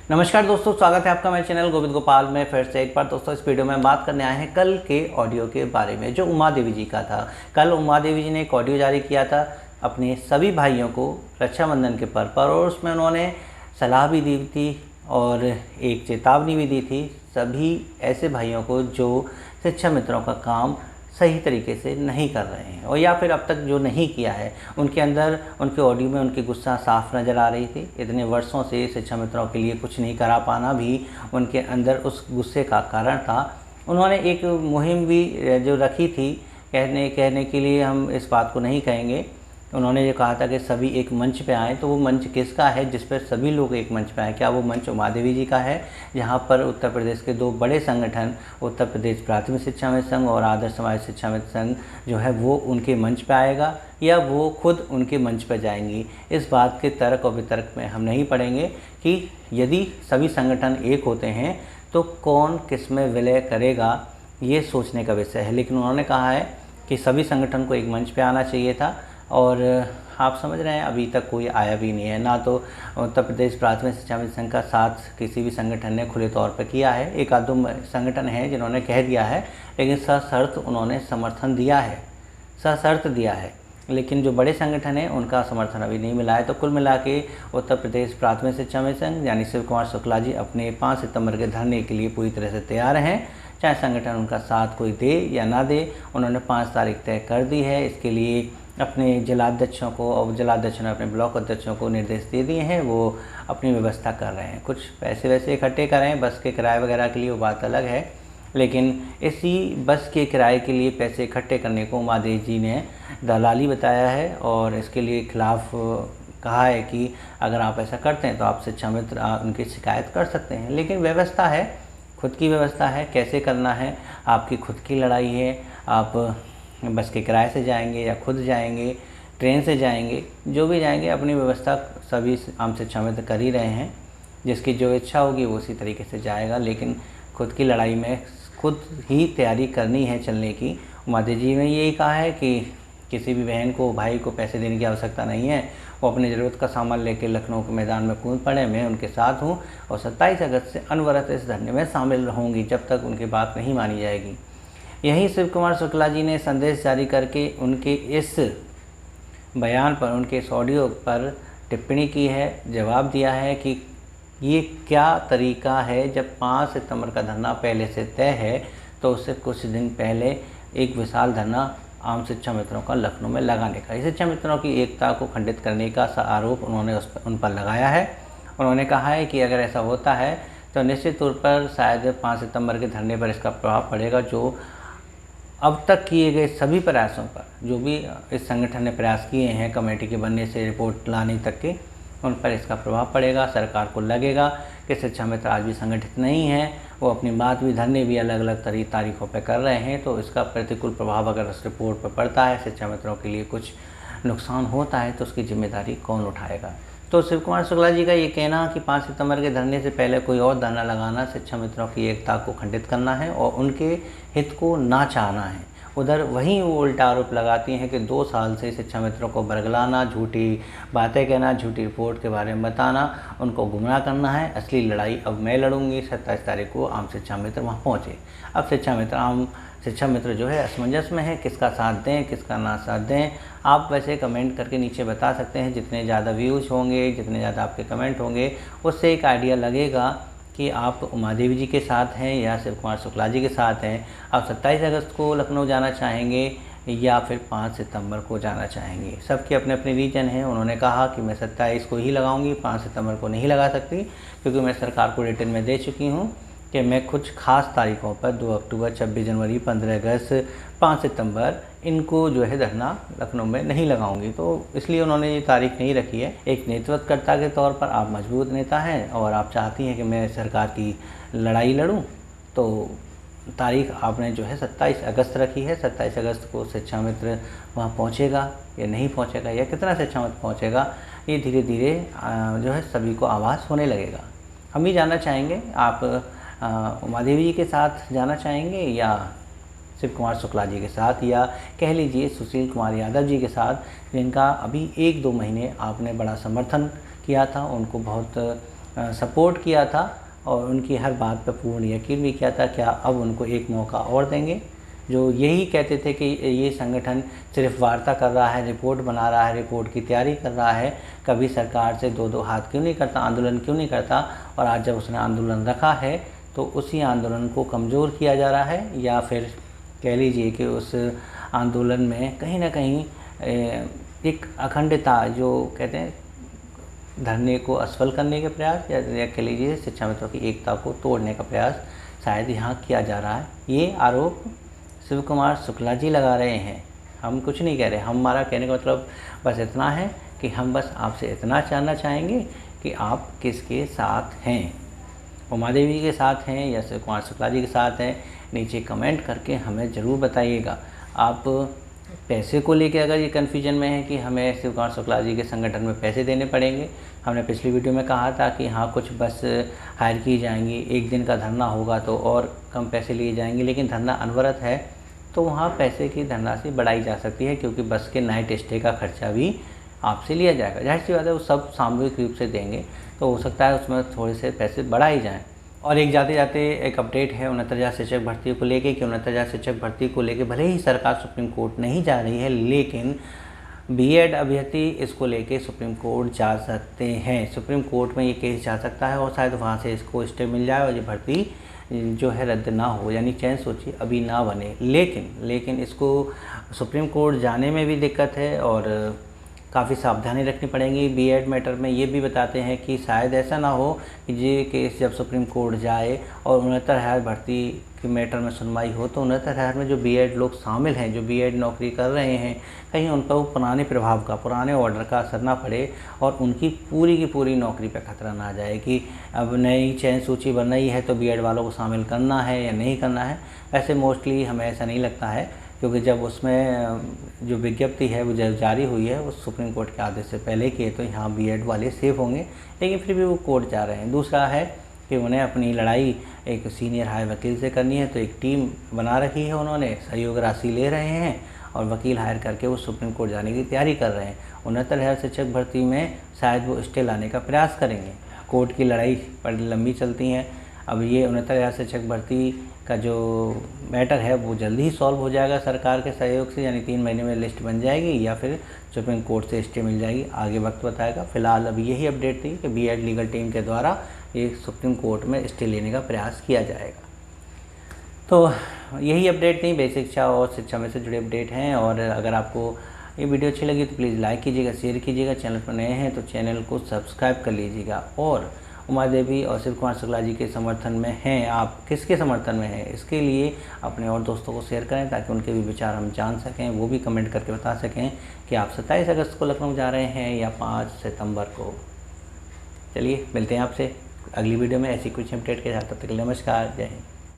नमस्कार दोस्तों, स्वागत है आपका मेरे चैनल गोविंद गोपाल में। फिर से एक बार दोस्तों इस वीडियो में बात करने आए हैं कल के ऑडियो के बारे में जो उमा देवी जी का था। कल उमा देवी जी ने एक ऑडियो जारी किया था अपने सभी भाइयों को रक्षाबंधन के पर्व पर, और उसमें उन्होंने सलाह भी दी थी और एक चेतावनी भी दी थी सभी ऐसे भाइयों को जो शिक्षा मित्रों का काम सही तरीके से नहीं कर रहे हैं, और या फिर अब तक जो नहीं किया है उनके अंदर, उनके ऑडियो में उनकी गुस्सा साफ नज़र आ रही थी। इतने वर्षों से शिक्षा मित्रों के लिए कुछ नहीं करा पाना भी उनके अंदर उस गुस्से का कारण था। उन्होंने एक मुहिम भी जो रखी थी, कहने के लिए हम इस बात को नहीं कहेंगे, उन्होंने ये कहा था कि सभी एक मंच पे आएँ। तो वो मंच किसका है जिस पर सभी लोग एक मंच पे आएँ? क्या वो मंच उमा देवी जी का है, जहाँ पर उत्तर प्रदेश के दो बड़े संगठन, उत्तर प्रदेश प्राथमिक शिक्षा मित्र संघ और आदर्श समाज शिक्षा मित्र संघ जो है वो उनके मंच पे आएगा, या वो खुद उनके मंच पर जाएंगी? इस बात के तर्क और वितर्क में हम नहीं पड़ेंगे कि यदि सभी संगठन एक होते हैं तो कौन किस में विलय करेगा, ये सोचने का विषय है। लेकिन उन्होंने कहा है कि सभी संगठन को एक मंच पे आना चाहिए था, और आप समझ रहे हैं अभी तक कोई आया भी नहीं है। ना तो उत्तर प्रदेश प्राथमिक शिक्षा मित्र संघ का साथ किसी भी संगठन ने खुले तौर पर किया है। एक आध दो संगठन हैं जिन्होंने कह दिया है, लेकिन सशर्त उन्होंने समर्थन दिया है, सशर्त दिया है। लेकिन जो बड़े संगठन हैं उनका समर्थन अभी नहीं मिला है। तो कुल मिला के उत्तर प्रदेश प्राथमिक शिक्षा मित्र संघ यानी शिव कुमार शुक्ला जी अपने 5 सितंबर के धरने के लिए पूरी तरह से तैयार हैं, चाहे संगठन उनका साथ कोई दे या ना दे। उन्होंने 5 तारीख तय कर दी है। इसके लिए अपने जिलाध्यक्षों को और जिलाध्यक्षों ने अपने ब्लॉक अध्यक्षों को निर्देश दे दिए हैं, वो अपनी व्यवस्था कर रहे हैं। कुछ पैसे वैसे इकट्ठे कर रहे हैं बस के किराए वगैरह के लिए, वो बात अलग है। लेकिन इसी बस के किराए के लिए पैसे इकट्ठे करने को उमा देवी जी ने दलाली बताया है, और इसके लिए खिलाफ कहा है कि अगर आप ऐसा करते हैं तो आप शिक्षा मित्र उनकी शिकायत कर सकते हैं। लेकिन व्यवस्था है, खुद की व्यवस्था है, कैसे करना है आपकी खुद की लड़ाई है। आप बस के किराए से जाएंगे या खुद जाएंगे, ट्रेन से जाएंगे, जो भी जाएंगे अपनी व्यवस्था सभी आम शिक्षा मित्र कर ही रहे हैं। जिसकी जो इच्छा होगी वो उसी तरीके से जाएगा, लेकिन खुद की लड़ाई में खुद ही तैयारी करनी है चलने की। उमा देवी जी ने यही कहा है कि किसी भी बहन को, भाई को पैसे देने की आवश्यकता नहीं है, वो अपनी ज़रूरत का सामान लेकर लखनऊ के मैदान में कूद पड़े, मैं उनके साथ हूँ, और 27 अगस्त से अनवरत इस धरने में शामिल रहूँगी जब तक उनकी बात नहीं मानी जाएगी। यही शिव कुमार शुक्ला जी ने संदेश जारी करके उनके इस बयान पर, उनके इस ऑडियो पर टिप्पणी की है, जवाब दिया है कि ये क्या तरीका है। जब 5 सितंबर का धरना पहले से तय है तो उससे कुछ दिन पहले एक विशाल धरना आम शिक्षा मित्रों का लखनऊ में लगाने का, शिक्षा मित्रों की एकता को खंडित करने का आरोप उन्होंने उन पर लगाया है। उन्होंने कहा है कि अगर ऐसा होता है तो निश्चित तौर पर शायद 5 सितंबर के धरने पर इसका प्रभाव पड़ेगा। जो अब तक किए गए सभी प्रयासों पर, जो भी इस संगठन ने प्रयास किए हैं कमेटी के बनने से रिपोर्ट लाने तक के, उन पर इसका प्रभाव पड़ेगा। सरकार को लगेगा कि शिक्षा मित्र आज भी संगठित नहीं हैं, वो अपनी बात भी, धरने भी अलग अलग तारीखों पर कर रहे हैं। तो इसका प्रतिकूल प्रभाव अगर इस रिपोर्ट पर पड़ता है, शिक्षा मित्रों के लिए कुछ नुकसान होता है, तो उसकी जिम्मेदारी कौन उठाएगा? तो शिव कुमार शुक्ला जी का ये कहना कि 5 सितंबर के धरने से पहले कोई और धरना लगाना शिक्षा मित्रों की एकता को खंडित करना है और उनके हित को ना चाहना है। उधर वहीं वो उल्टा आरोप लगाती हैं कि 2 साल से शिक्षा मित्रों को बरगलाना, झूठी बातें कहना, झूठी रिपोर्ट के बारे में बताना, उनको गुमराह करना है। असली लड़ाई अब मैं लड़ूंगी। 27 तारीख को आम शिक्षा मित्र वहाँ पहुँचे। अब आम शिक्षा मित्र जो है असमंजस में है, किसका साथ दें, किसका ना साथ दें। आप वैसे कमेंट करके नीचे बता सकते हैं। जितने ज़्यादा व्यूज़ होंगे, जितने ज़्यादा आपके कमेंट होंगे, उससे एक आइडिया लगेगा कि आप उमा देवी जी के साथ हैं या शिव कुमार शुक्ला जी के साथ हैं। आप 27 अगस्त को लखनऊ जाना चाहेंगे या फिर 5 सितंबर को जाना चाहेंगे। सबके अपने अपने रीजन हैं। उन्होंने कहा कि मैं 27 को ही लगाऊंगी, 5 सितंबर को नहीं लगा सकती, क्योंकि मैं सरकार को रिटर्न में दे चुकी हूँ कि मैं कुछ खास तारीखों पर 2 अक्टूबर, 26 जनवरी, 15 अगस्त, 5 सितंबर इनको जो है धरना लखनऊ में नहीं लगाऊंगी। तो इसलिए उन्होंने ये तारीख नहीं रखी है। एक नेतृत्वकर्ता के तौर पर आप मजबूत नेता हैं और आप चाहती हैं कि मैं सरकार की लड़ाई लड़ूं, तो तारीख आपने जो है 27 अगस्त रखी है। 27 अगस्त को शिक्षा मित्र वहाँ पहुँचेगा या नहीं पहुँचेगा, या कितना शिक्षा मित्र पहुँचेगा, ये धीरे धीरे जो है सभी को आभास होने लगेगा। हम भी जानना चाहेंगे, आप उमा देवी जी के साथ जाना चाहेंगे या शिव कुमार शुक्ला जी के साथ, या कह लीजिए सुशील कुमार यादव जी के साथ, जिनका अभी 1-2 महीने आपने बड़ा समर्थन किया था, उनको बहुत सपोर्ट किया था और उनकी हर बात पर पूर्ण यकीन भी किया था। क्या अब उनको एक मौका और देंगे? जो यही कहते थे कि ये संगठन सिर्फ वार्ता कर रहा है, रिपोर्ट बना रहा है, रिपोर्ट की तैयारी कर रहा है, कभी सरकार से दो हाथ क्यों नहीं करता, आंदोलन क्यों नहीं करता, और आज जब उसने आंदोलन रखा है तो उसी आंदोलन को कमज़ोर किया जा रहा है, या फिर कह लीजिए कि उस आंदोलन में कहीं ना कहीं एक अखंडता, जो कहते हैं धरने को असफल करने के प्रयास, या कह लीजिए शिक्षा मित्रों की एकता को तोड़ने का प्रयास शायद यहाँ किया जा रहा है। ये आरोप शिव कुमार शुक्ला जी लगा रहे हैं, हम कुछ नहीं कह रहे। हमारा कहने का मतलब बस इतना है कि हम बस आपसे इतना जानना चाहेंगे कि आप किसके साथ हैं, उमा देवी के साथ हैं या शिव कुमार शुक्ला जी के साथ हैं। नीचे कमेंट करके हमें ज़रूर बताइएगा। आप पैसे को लेके अगर ये कन्फ्यूजन में है कि हमें शिव कुमार शुक्ला जी के संगठन में पैसे देने पड़ेंगे, हमने पिछली वीडियो में कहा था कि हाँ कुछ बस हायर की जाएंगी, एक दिन का धरना होगा तो और कम पैसे लिए जाएंगे, लेकिन धरना अनवरत है तो वहाँ पैसे की धनराशि बढ़ाई जा सकती है, क्योंकि बस के नाइट स्टे का खर्चा भी आपसे लिया जाएगा। जाहिर सी बात है वो सब सामूहिक रूप से देंगे, तो हो सकता है उसमें थोड़े से पैसे बढ़ाए जाएँ। और एक जाते जाते एक अपडेट है 69,000 शिक्षक भर्ती को लेके कि 69,000 शिक्षक भर्ती को लेके भले ही सरकार सुप्रीम कोर्ट नहीं जा रही है, लेकिन बीएड अभ्यर्थी इसको लेके सुप्रीम कोर्ट जा सकते हैं। सुप्रीम कोर्ट में ये केस जा सकता है और शायद वहाँ से इसको स्टे मिल जाए और ये भर्ती जो है रद्द ना हो, यानी चयन सूची अभी ना बने। लेकिन इसको सुप्रीम कोर्ट जाने में भी दिक्कत है और काफ़ी सावधानी रखनी पड़ेगी। बीएड मैटर में ये भी बताते हैं कि शायद ऐसा ना हो कि ये केस जब सुप्रीम कोर्ट जाए और 69,000 भर्ती के मैटर में सुनवाई हो तो 69,000 में जो बीएड लोग शामिल हैं, जो बीएड नौकरी कर रहे हैं, कहीं उन पर वो पुराने प्रभाव का, पुराने ऑर्डर का असर ना पड़े और उनकी पूरी की पूरी नौकरी पर खतरा ना आ जाए कि अब नई चयन सूची बन रही है तो बीएड वालों को शामिल करना है या नहीं करना है। वैसे मोस्टली हमें ऐसा नहीं लगता है, क्योंकि जब उसमें जो विज्ञप्ति है वो जब जारी हुई है वो सुप्रीम कोर्ट के आदेश से पहले की है, तो यहाँ बीएड वाले सेफ होंगे, लेकिन फिर भी वो कोर्ट जा रहे हैं। दूसरा है कि उन्हें अपनी लड़ाई एक सीनियर हाई वकील से करनी है, तो एक टीम बना रखी है उन्होंने, सहयोग राशि ले रहे हैं और वकील हायर करके वो सुप्रीम कोर्ट जाने की तैयारी कर रहे हैं। 69,000 शिक्षक भर्ती में शायद वो स्टे लाने का प्रयास करेंगे। कोर्ट की लड़ाई बड़ी लंबी चलती हैं। अब ये 69,000 शिक्षक भर्ती का जो मैटर है वो जल्दी ही सॉल्व हो जाएगा सरकार के सहयोग से, यानी 3 महीने में लिस्ट बन जाएगी या फिर सुप्रीम कोर्ट से स्टे मिल जाएगी, आगे वक्त बताएगा। फिलहाल अब यही अपडेट थी कि बीएड लीगल टीम के द्वारा ये सुप्रीम कोर्ट में स्टे लेने का प्रयास किया जाएगा। तो यही अपडेट थी, बेसिक शिक्षा और शिक्षा में से जुड़े अपडेट हैं। और अगर आपको ये वीडियो अच्छी लगी तो प्लीज़ लाइक कीजिएगा, शेयर कीजिएगा, चैनल पर नए हैं तो चैनल को सब्सक्राइब कर लीजिएगा। और उमा देवी और शिव कुमार शुक्ला जी के समर्थन में हैं, आप किसके समर्थन में हैं, इसके लिए अपने और दोस्तों को शेयर करें ताकि उनके भी विचार हम जान सकें, वो भी कमेंट करके बता सकें कि आप 27 अगस्त को लखनऊ जा रहे हैं या 5 सितंबर को। चलिए मिलते हैं आपसे अगली वीडियो में ऐसी कुछ अपडेट के साथ, तब तक के लिए नमस्कार, जय हिंद।